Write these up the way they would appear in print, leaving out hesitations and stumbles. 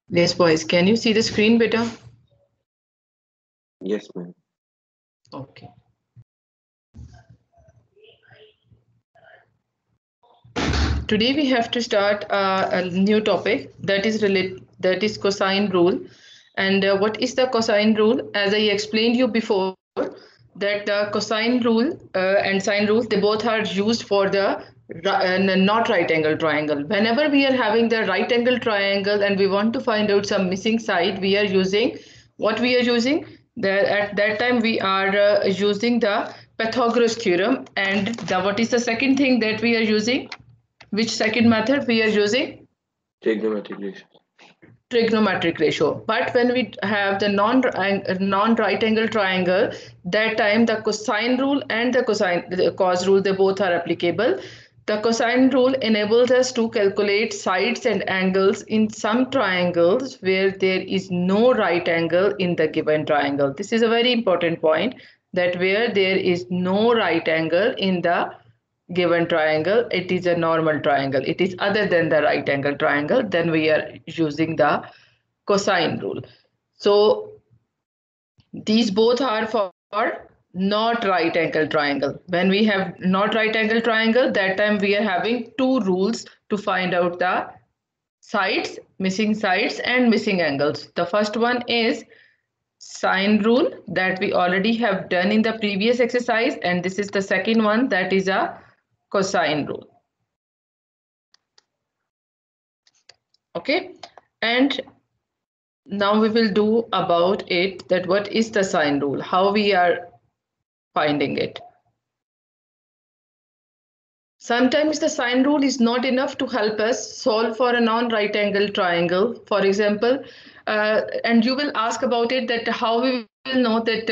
Yes, boys, can you see the screen better? Yes, ma'am. Okay. Today we have to start a new topic that is cosine rule. And what is the cosine rule? As I explained you before, that the cosine rule and sine rules, they both are used for the not right angle triangle. Whenever we are having the right angle triangle and we want to find out some missing side, we are using what we are using. At that time we are using the Pythagoras theorem. And what is the second thing that we are using? Which second method we are using? Trigonometric ratio. Trigonometric ratio. But when we have the non right angle triangle, that time the cosine rule and the cos rule, they both are applicable. The cosine rule enables us to calculate sides and angles in some triangles where there is no right angle in the given triangle. This is a very important point, that where there is no right angle in the given triangle, it is a normal triangle, it is other than the right angle triangle, then we are using the cosine rule. So these both are for not right angle triangle. When we have not right angle triangle, that time we are having two rules to find out the sides and missing angles. The first one is sine rule, that we already have done in the previous exercise, and this is the second one, that is a cosine rule. Okay, and now we will do about it, that what is the sine rule, how we are finding it. Sometimes the sine rule is not enough to help us solve for a non-right angle triangle. For example, and you will ask about it, that how we will know that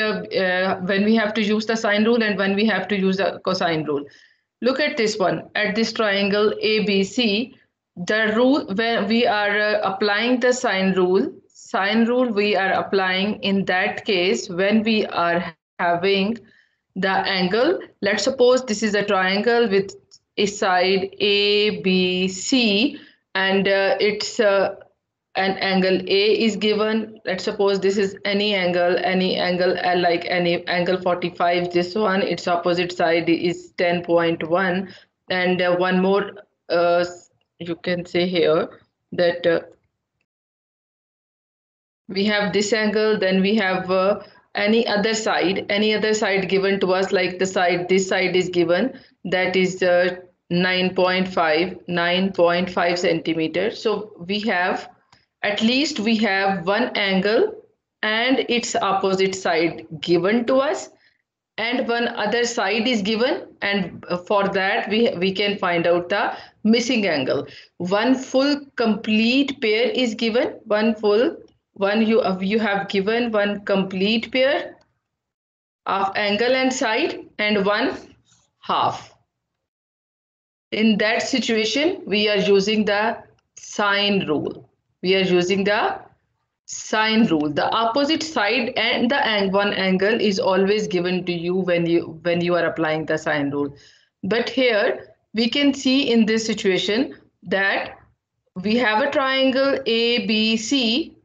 when we have to use the sine rule and when we have to use a cosine rule. Look at this one, at this triangle ABC, the rule where we are applying the sine rule we are applying in that case when we are having the angle. Let's suppose this is a triangle with a side ABC, and it's an angle A is given. Let's suppose this is any angle like any angle 45. This one, its opposite side is 10.1, and one more uh, you can say here that we have this angle, then we have any other side given to us, like the side, this side is given, that is 9.5 centimeters. So we have, at least we have one angle and its opposite side given to us, and one other side is given, and for that we can find out the missing angle. One full complete pair is given, one you have given one complete pair of angle and side, and one half. In that situation we are using the sine rule. We are using the sine rule. The opposite side and the one angle is always given to you when you are applying the sine rule. But here we can see in this situation that we have a triangle ABC,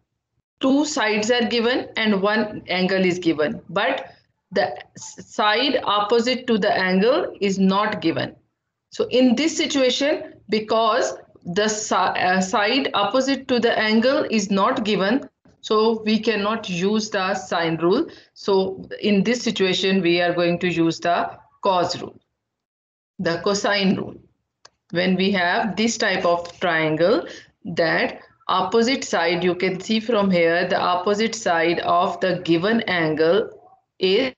two sides are given and one angle is given, but the side opposite to the angle is not given. So in this situation, because the side opposite to the angle is not given, so we cannot use the sine rule. So in this situation, we are going to use the cos rule, the cosine rule. When we have this type of triangle, that opposite side, you can see from here, the opposite side of the given angle is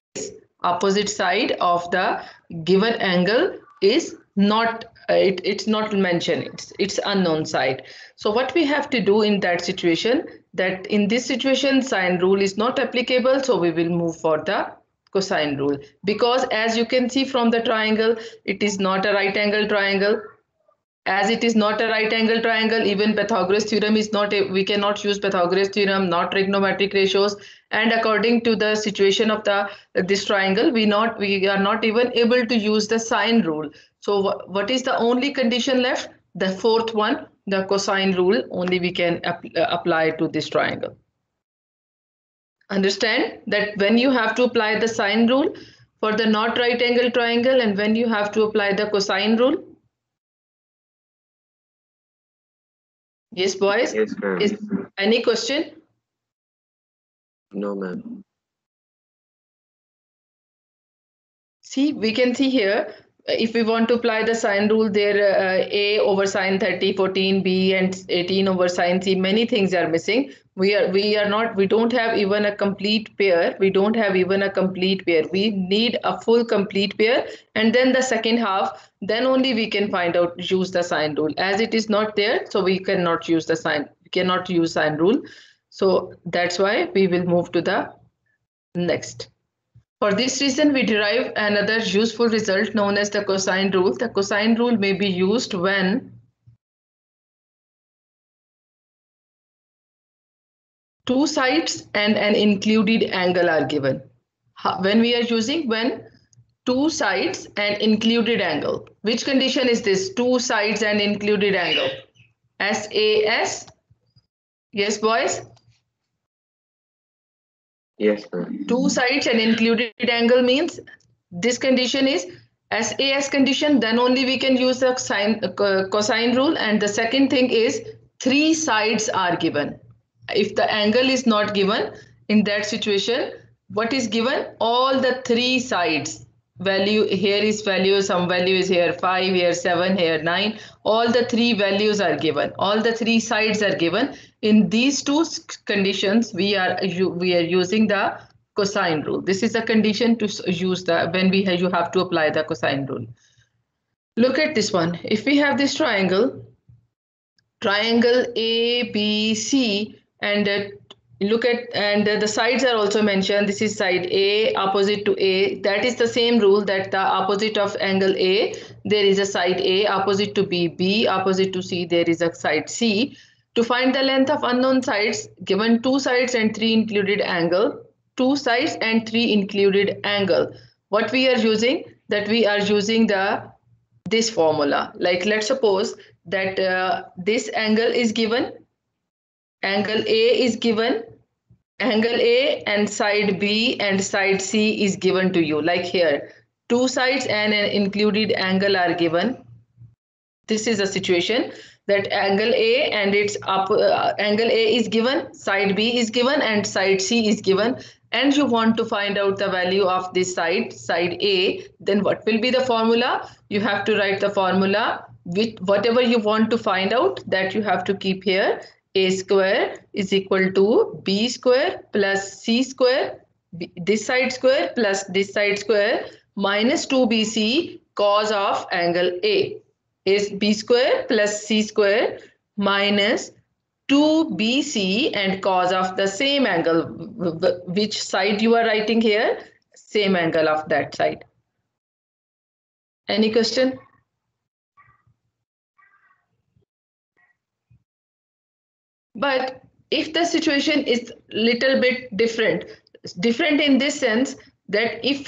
opposite side of the given angle is not it's not mentioned, it's unknown side. So what we have to do in that situation, that in this situation sine rule is not applicable, so we will move for the cosine rule, because as you can see from the triangle, it is not a right angle triangle, as it is not a right angle triangle, even Pythagoras theorem is not we cannot use Pythagoras theorem, not trigonometric ratios, and according to the situation of the this triangle, we are not even able to use the sine rule. So what is the only condition left? The fourth one, the cosine rule, only we can apply to this triangle. Understand that when you have to apply the sine rule for the not right angle triangle, and when you have to apply the cosine rule. Yes, boys? Yes, ma'am. Is any question? No, ma'am. See, we can see here, if we want to apply the sine rule there, a over sine 30, 14, b and 18 over sine c, many things are missing. We don't have even a complete pair. We don't have even a complete pair. We need a full complete pair, and then the second half, then only we can find out, use the sine rule. As it is not there, so we cannot use the sine, we cannot use sine rule. So that's why we will move to the next. For this reason, we derive another useful result known as the cosine rule. The cosine rule may be used when two sides and an included angle are given. When we are using when two sides and included angle. Which condition is this? Two sides and included angle. SAS. Yes, boys? Yes, ma'am. Two sides and included angle means this condition is SAS condition, then only we can use the cosine rule. And the second thing is three sides are given. If the angle is not given, in that situation, what is given? All the three sides. Value here is value, some value is here 5, here 7, here 9. All the three values are given. All the three sides are given. In these two conditions, we are using the cosine rule. This is a condition to use the when you have to apply the cosine rule. Look at this one. If we have this triangle ABC, and look at, and the sides are also mentioned. This is side A opposite to A. That is the same rule, that the opposite of angle A, there is a side A opposite to B, B opposite to C, there is a side C. To find the length of unknown sides, given two sides and three included angle, two sides and three included angle, what we are using, that we are using this formula. Like, let's suppose that this angle is given, angle A is given, angle A and side B and side C is given to you. Like here, two sides and an included angle are given. This is a situation that angle A and its angle A is given, side B is given, and side C is given, and you want to find out the value of this side A. Then what will be the formula? You have to write the formula with whatever you want to find out, that you have to keep here. A square is equal to B square plus C square, this side square plus this side square, minus 2BC cos of angle A. Is B square plus C square minus 2BC and cos of the same angle. Which side you are writing here? Same angle of that side. Any question? But if the situation is little bit different in this sense, that if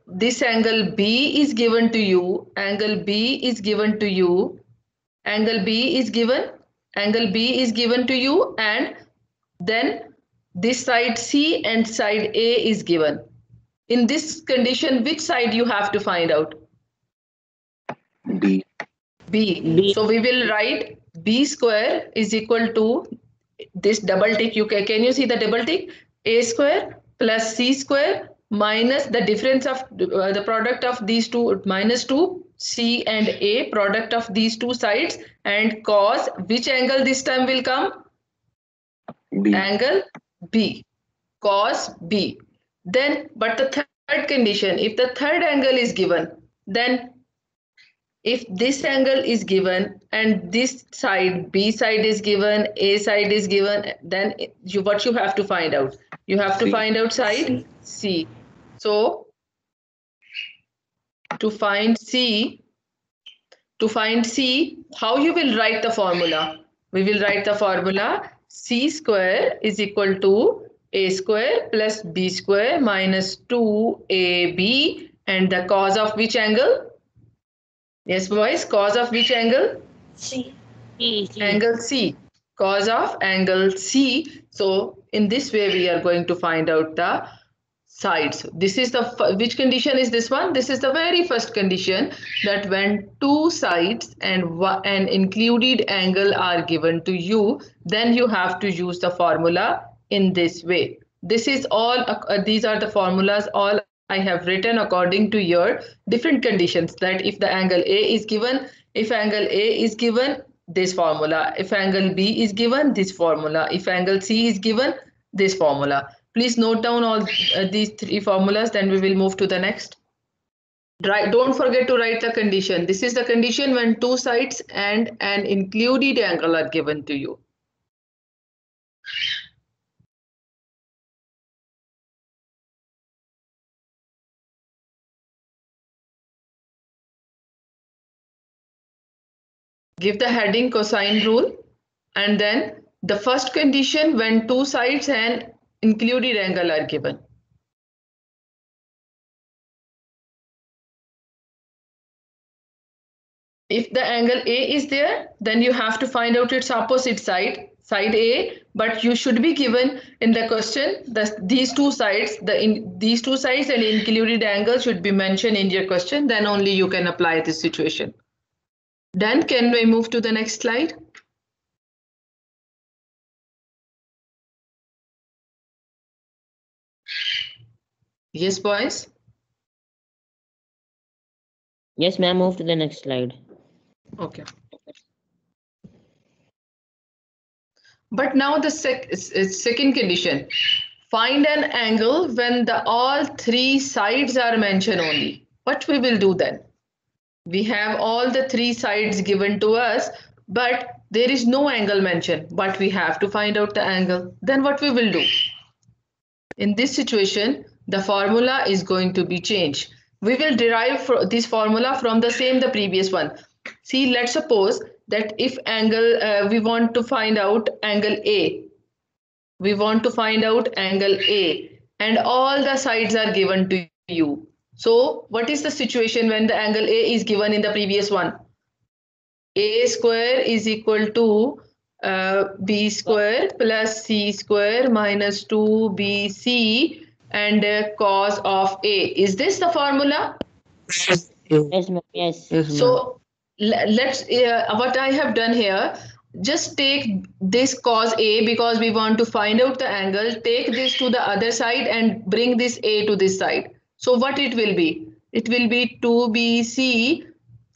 this angle B is given to you, angle B is given to you, angle B is given to you, and then this side C and side A is given. In this condition, which side you have to find out? B. B. So we will write B square is equal to this double tick. Can you see the double tick? A square plus C square minus the difference of the product of these two, minus 2 C and A, product of these two sides, and cos which angle this time will come? B. Angle B, cos B. Then, but the third condition, if the third angle is given, then if this angle is given and this side, B side is given, A side is given, then what you have to find out? You have to find out side C. So to find C, to find C, how you will write the formula? We will write the formula C square is equal to A square plus B square minus 2AB, and the cos of which angle? Yes, boys, cos of which angle? C. Angle C. Cos of angle C. So in this way we are going to find out the sides. This is the which condition is this one? This is the very first condition, that when two sides and an included angle are given to you, then you have to use the formula in this way. This is all these are the formulas all I have written according to your different conditions, that if the angle A is given, if angle A is given, this formula, if angle B is given, this formula, if angle C is given, this formula. Please note down all these three formulas, then we will move to the next. Don't forget to write the condition. This is the condition when two sides and an included angle are given to you. Give the heading cosine rule, and then the first condition when two sides and included angle are given. If the angle A is there, then you have to find out its opposite side, side A, but you should be given in the question these two sides, these two sides and included angle should be mentioned in your question, then only you can apply this situation. Then can we move to the next slide? Yes, boys? Yes, ma'am. Move to the next slide. Okay. But now the second condition. Find an angle when all three sides are mentioned only. What we will do then? We have all the three sides given to us, but there is no angle mentioned, but we have to find out the angle. Then what we will do? In this situation, the formula is going to be changed. We will derive this formula from the previous one. See, let's suppose that if angle, we want to find out angle A. We want to find out angle A, and all the sides are given to you. So what is the situation when the angle A is given in the previous one? A square is equal to B square plus C square minus 2BC and cos of A. Is this the formula? Yes, ma'am. Yes. So let's what I have done here, just take this cos A because we want to find out the angle. Take this to the other side and bring this A to this side. So what it will be? It will be 2BC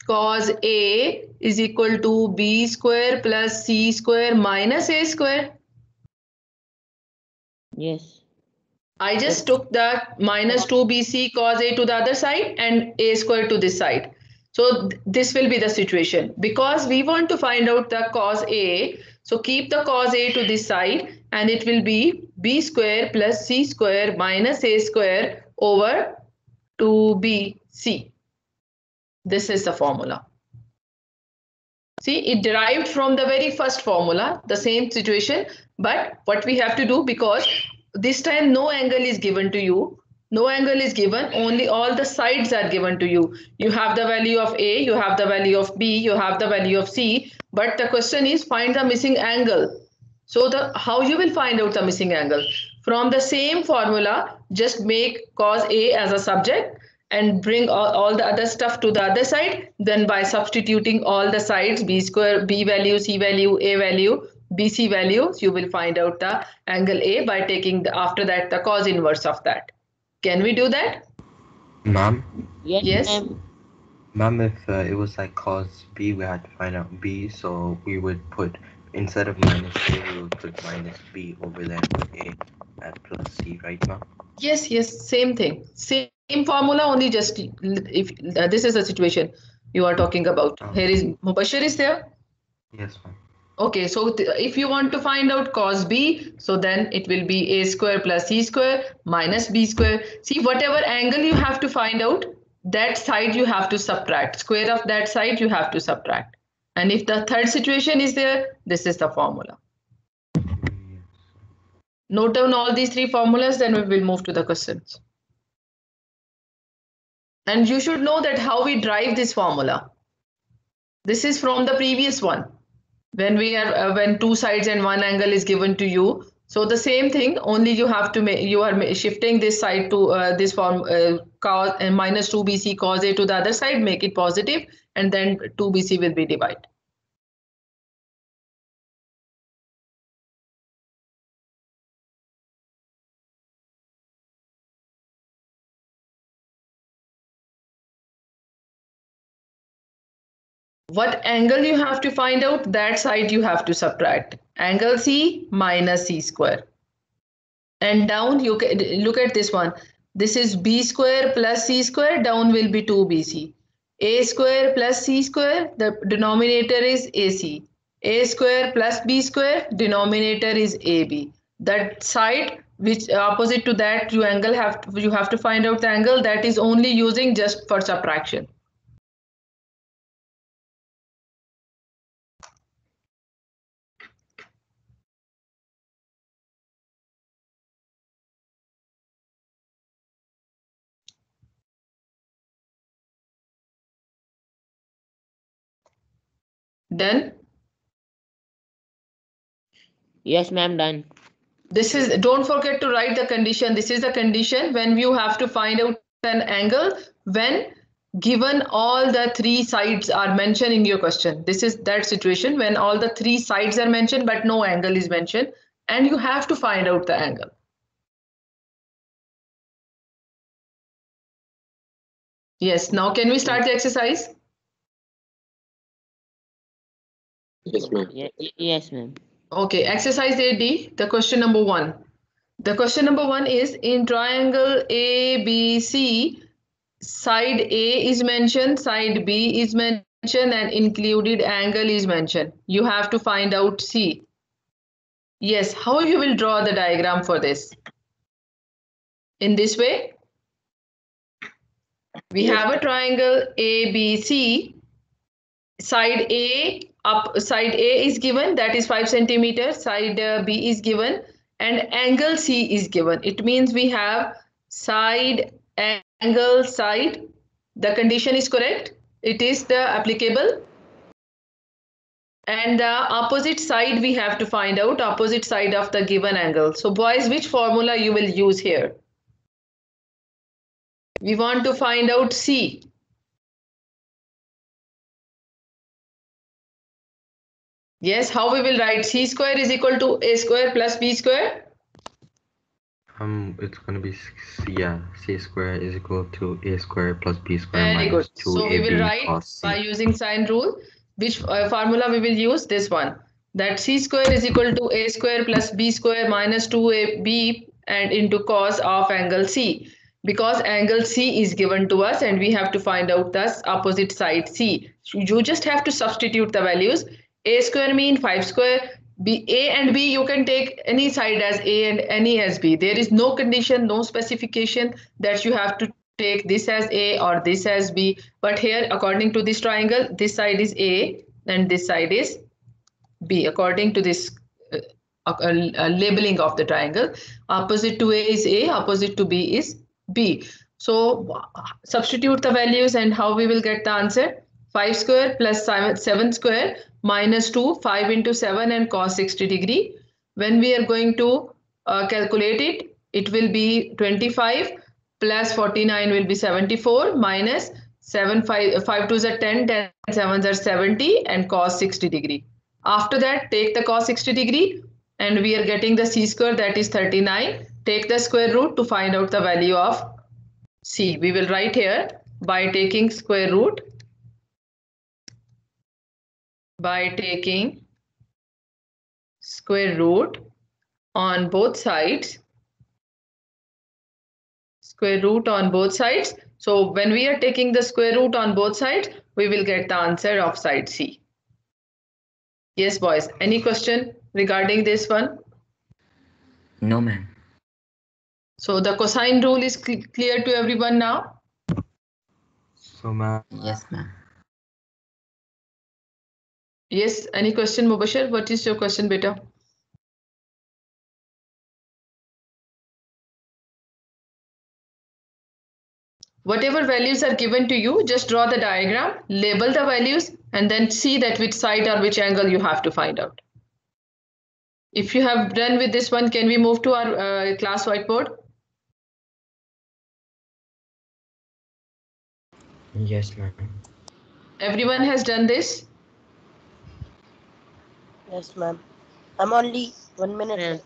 cos A is equal to B square plus C square minus A square. Yes. I just took the minus 2BC cos A to the other side and A square to this side. So this will be the situation. Because we want to find out the cos A, so keep the cos A to this side and it will be B square plus C square minus A square over 2BC. This is the formula. See, it derived from the very first formula, the same situation, but what we have to do, because this time no angle is given to you, no angle is given, only all the sides are given to you. You have the value of A, you have the value of B, you have the value of C, but the question is find the missing angle. So how you will find out the missing angle? From the same formula, just make cos A as a subject and bring all the other stuff to the other side. Then by substituting all the sides, B square, B value, C value, A value, BC values, you will find out the angle A by taking after that the cos inverse of that. Can we do that? Ma'am? Yes. Ma'am, if it was like cos B, we had to find out B, so we would put, instead of minus A, we would put minus B over there with A and plus C, right, ma'am? Yes, same thing. Same formula, only just if this is the situation you are talking about. Here is Mubashir is there? Yes, ma'am. Okay, so if you want to find out cos B, so then it will be A square plus C square minus B square. See, whatever angle you have to find out, that side you have to subtract. Square of that side you have to subtract. And if the third situation is there, this is the formula. Note down all these three formulas, then we will move to the questions. And you should know that how we drive this formula. This is from the previous one. When we are when two sides and one angle is given to you. So the same thing, only you have to make, you are shifting this side to this form cos and minus 2bc cos A to the other side, make it positive, and then 2bc will be divided. What angle you have to find out, that side you have to subtract. Angle C minus C square. And down, you can look at this one. This is B square plus C square, down will be 2BC. A square plus C square, the denominator is AC. A square plus B square, denominator is AB. That side which opposite to that you have to find out the angle, that is only using just for subtraction. Done? Yes, ma'am, done. This is, don't forget to write the condition. This is the condition when you have to find out an angle when given all the three sides are mentioned in your question. This is that situation when all the three sides are mentioned but no angle is mentioned, and you have to find out the angle. Yes, now can we start the exercise? Yes, ma'am. Yes, ma'am. Okay, exercise 8D, the question number 1. The question number 1 is, in triangle ABC, side A is mentioned, side B is mentioned, and included angle is mentioned. You have to find out C. Yes, how you will draw the diagram for this? In this way, we have a triangle ABC. Side A is given, that is 5 centimeters. Side B is given, and angle C is given. It means we have side, angle, side. The condition is correct. It is the applicable. And the opposite side we have to find out, opposite side of the given angle. So boys, which formula you will use here? We want to find out C. Yes, how we will write? C square is equal to A square plus B square? It's going to be, C square is equal to A square plus B square Very minus good. 2AB So we will write cos C. by using sine rule. Which formula we will use? This one. That C square is equal to A square plus B square minus 2AB and into cos of angle C. Because angle C is given to us and we have to find out the opposite side C. You just have to substitute the values. A square mean 5 square. A and B, you can take any side as A and any as B. There is no condition, no specification that you have to take this as A or this as B. But here, according to this triangle, this side is A and this side is B. According to this labeling of the triangle, opposite to A is A, opposite to B is B. So substitute the values and how we will get the answer? 5 square plus 7 square minus 2, 5 into 7 and cos 60 degree. When we are going to calculate it, it will be 25 plus 49 will be 74 minus 5 2s are 10, 10 7s are 70 and cos 60 degree. After that, take the cos 60 degree and we are getting the C square, that is 39. Take the square root to find out the value of C. We will write here by taking square root. By taking square root on both sides. Square root on both sides. So when we are taking the square root on both sides, we will get the answer of side C. Yes, boys. Any question regarding this one? No, ma'am. So the cosine rule is clear to everyone now? So, ma'am, Yes, ma'am. Yes, any question, Mubashir? What is your question, beta? Whatever values are given to you, just draw the diagram, label the values, and then see that which side or which angle you have to find out. If you have done with this one, can we move to our class whiteboard? Yes, ma'am. Everyone has done this? Yes, ma'am. I'm only 1 minute Ma'am. left.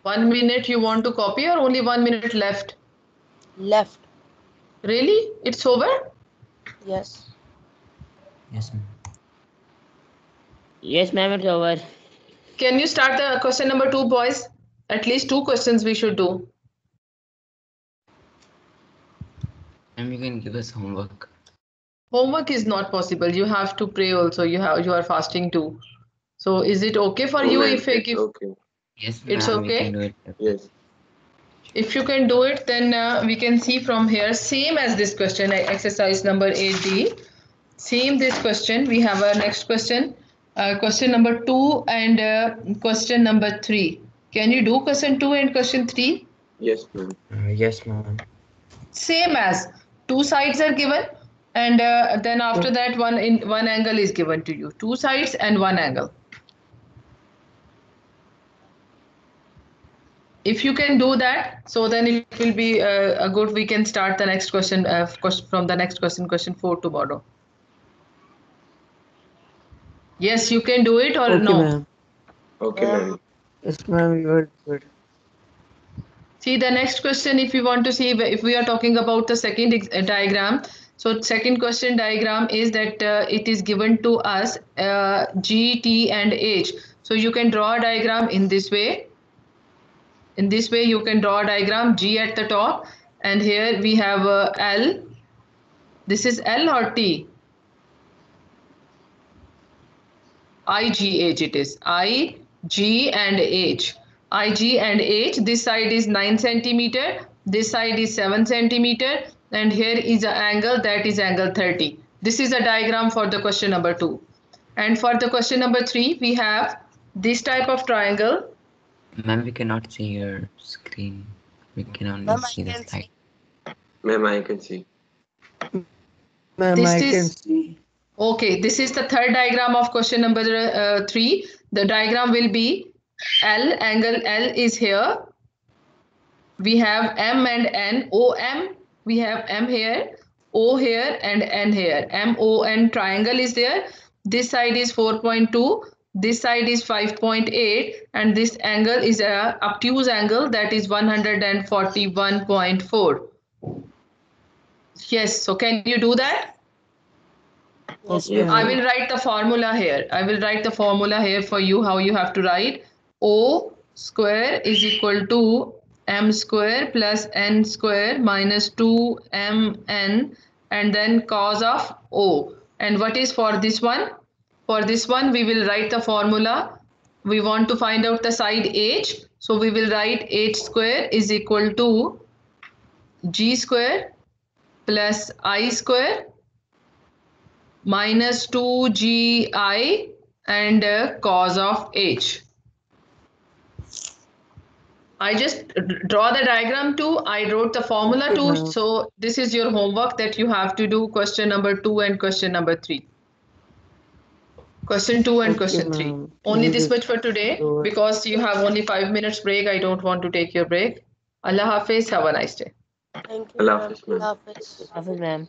1 minute you want to copy or only 1 minute left? Left. Really? It's over? Yes. Yes, ma'am. Yes, ma'am, it's over. Can you start the question number 2, boys? At least 2 questions we should do. Ma'am, you can give us homework. Homework is not possible. You have to pray also. You are fasting too. So is it okay for Oh, you ma'am, if I it's give? okay. Yes, It's ma'am, we okay? can do it. Yes. If you can do it, then we can see from here, same as this question, exercise number 8D. Same this question. We have our next question, question number 2 and question number 3. Can you do question 2 and question 3? Yes, ma'am. Yes, ma'am. Same as 2 sides are given, and then after that one angle is given to you. 2 sides and 1 angle. If you can do that, so then it will be a good. We can start the next question, from the next question, question 4 tomorrow. Yes, you can do it or Okay, no? ma'am. Okay, ma'am. Yes, ma'am, you are good. See the next question, if you want to see if we are talking about the second diagram. So second question diagram is that it is given to us G, T and H. So you can draw a diagram in this way. In this way you can draw a diagram, G at the top, and here we have L. This is L or T? I, G, H it is. I, G and H. I, G and H. This side is 9 centimeter. This side is 7 centimeter. And here is an angle, that is angle 30. This is a diagram for the question number 2. And for the question number 3, we have this type of triangle. Ma'am, we cannot see your screen. We can only Ma'am, I see the can slide. Ma'am, I can see. Ma'am, This I can is see. okay. This is the third diagram of question number 3. The diagram will be L, angle L is here. We have M and N, OM, we have M here, O here and N here. MON triangle is there. This side is 4.2, this side is 5.8, and this angle is a obtuse angle, that is 141.4. Yes, so can you do that? Yes, Okay, ma'am. I ma'am. will write the formula here. I will write the formula here for you, how you have to write. O square is equal to M square plus N square minus 2MN and then cos of O. And what is for this one? For this one, we will write the formula. We want to find out the side H. So we will write H square is equal to G square plus I square minus 2GI and cos of H. I just draw the diagram too. I wrote the formula Okay, too. ma'am. So this is your homework that you have to do question number 2 and question number 3. Question 2 and Okay, question 3. ma'am. Only You this just much for today do it. because you have only 5 minutes break. I don't want to take your break. Allah Hafiz. Have a nice day. Thank you, Allah ma'am. Hafiz, ma'am. Hafiz. Hafiz, ma'am.